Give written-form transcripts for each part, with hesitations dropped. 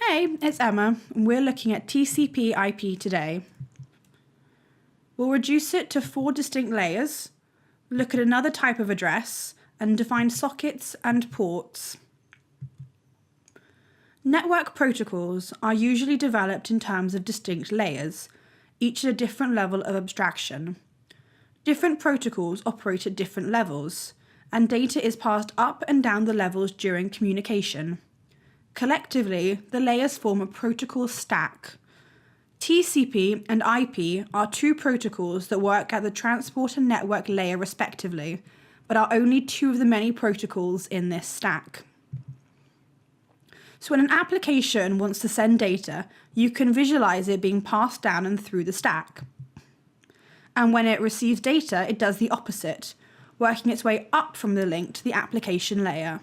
Hey, it's Emma, and we're looking at TCP IP today. We'll reduce it to 4 distinct layers, look at another type of address, and define sockets and ports. Network protocols are usually developed in terms of distinct layers, each at a different level of abstraction. Different protocols operate at different levels, and data is passed up and down the levels during communication. Collectively, the layers form a protocol stack. TCP and IP are 2 protocols that work at the transport and network layer respectively, but are only 2 of the many protocols in this stack. So when an application wants to send data, you can visualize it being passed down and through the stack. And when it receives data, it does the opposite, working its way up from the link to the application layer.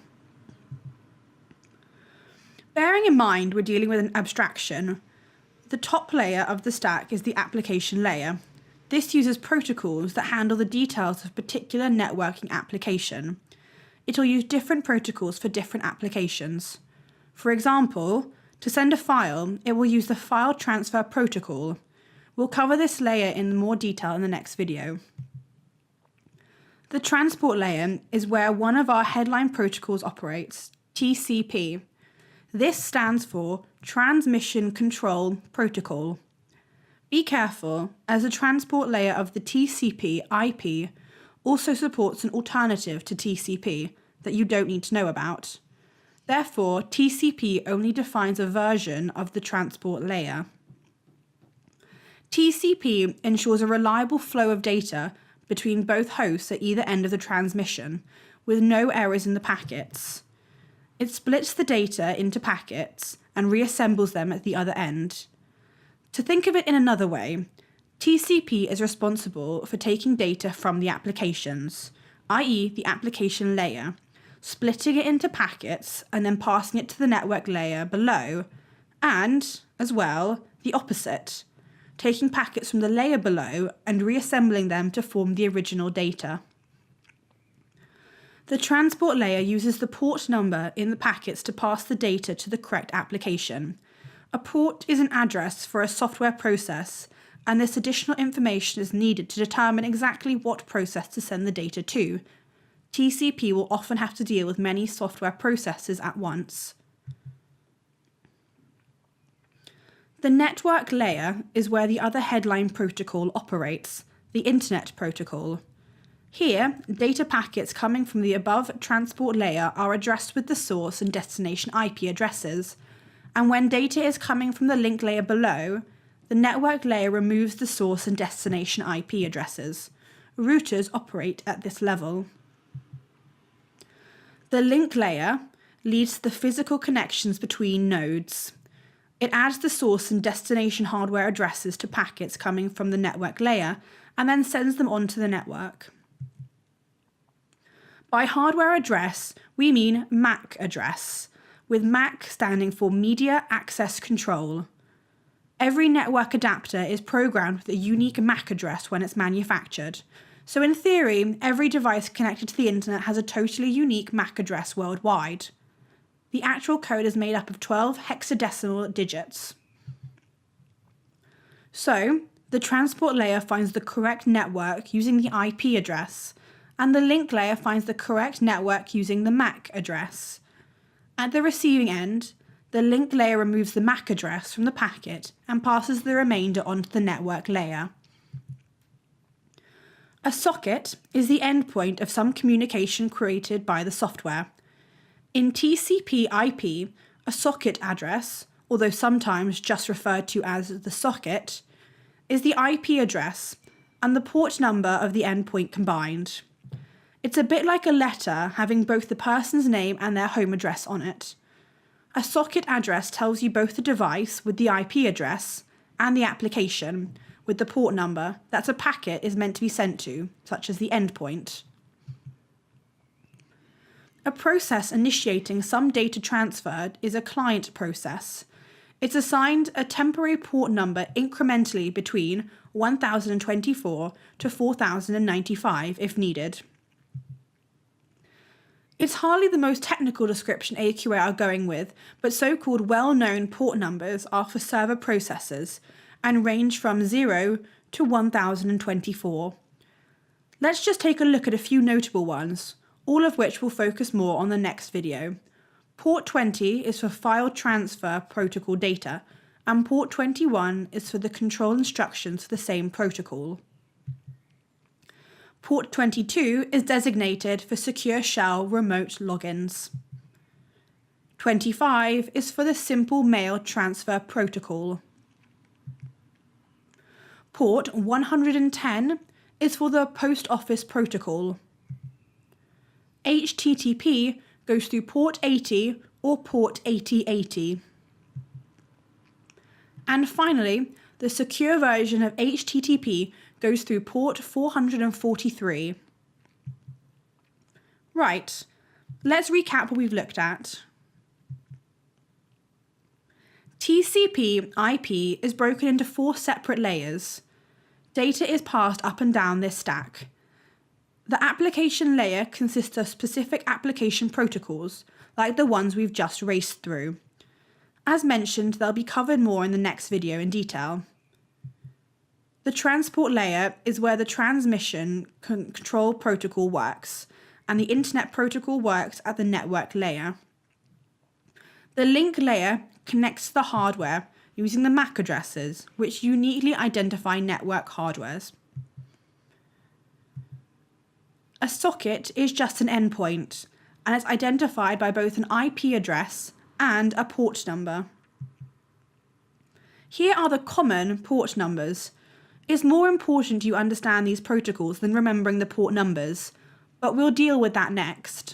Bearing in mind we're dealing with an abstraction, the top layer of the stack is the application layer. This uses protocols that handle the details of a particular networking application. It will use different protocols for different applications. For example, to send a file, it will use the file transfer protocol. We'll cover this layer in more detail in the next video. The transport layer is where one of our headline protocols operates, TCP. This stands for Transmission Control Protocol. Be careful, as the transport layer of the TCP IP also supports an alternative to TCP that you don't need to know about. Therefore, TCP only defines a version of the transport layer. TCP ensures a reliable flow of data between both hosts at either end of the transmission, with no errors in the packets. It splits the data into packets and reassembles them at the other end. To think of it in another way, TCP is responsible for taking data from the applications, i.e. the application layer, splitting it into packets and then passing it to the network layer below, and, as well, the opposite, taking packets from the layer below and reassembling them to form the original data. The transport layer uses the port number in the packets to pass the data to the correct application. A port is an address for a software process, and this additional information is needed to determine exactly what process to send the data to. TCP will often have to deal with many software processes at once. The network layer is where the other headline protocol operates, the Internet Protocol. Here, data packets coming from the above transport layer are addressed with the source and destination IP addresses, and when data is coming from the link layer below, the network layer removes the source and destination IP addresses. Routers operate at this level. The link layer leads to the physical connections between nodes. It adds the source and destination hardware addresses to packets coming from the network layer and then sends them onto the network. By hardware address, we mean MAC address, with MAC standing for Media Access Control. Every network adapter is programmed with a unique MAC address when it's manufactured. So in theory, every device connected to the internet has a totally unique MAC address worldwide. The actual code is made up of 12 hexadecimal digits. So, the transport layer finds the correct network using the IP address, and the link layer finds the correct network using the MAC address. At the receiving end, the link layer removes the MAC address from the packet and passes the remainder onto the network layer. A socket is the endpoint of some communication created by the software. In TCP IP, a socket address, although sometimes just referred to as the socket, is the IP address and the port number of the endpoint combined. It's a bit like a letter having both the person's name and their home address on it. A socket address tells you both the device with the IP address and the application with the port number that a packet is meant to be sent to, such as the endpoint. A process initiating some data transferred is a client process. It's assigned a temporary port number incrementally between 1024 to 4095 if needed. It's hardly the most technical description AQA are going with, but so-called well-known port numbers are for server processors and range from 0 to 1024. Let's just take a look at a few notable ones, all of which will focus more on the next video. Port 20 is for file transfer protocol data, and port 21 is for the control instructions for the same protocol. Port 22 is designated for secure shell remote logins. 25 is for the simple mail transfer protocol. Port 110 is for the post office protocol. HTTP goes through port 80 or port 8080. And finally, the secure version of HTTP goes through port 443. Right, let's recap what we've looked at. TCP IP is broken into 4 separate layers. Data is passed up and down this stack. The application layer consists of specific application protocols, like the ones we've just raced through. As mentioned, they'll be covered more in the next video in detail. The transport layer is where the transmission control protocol works, and the internet protocol works at the network layer. The link layer connects to the hardware using the MAC addresses, which uniquely identify network hardwares. A socket is just an endpoint, and it's identified by both an IP address and a port number. Here are the common port numbers. It's more important you understand these protocols than remembering the port numbers, but we'll deal with that next.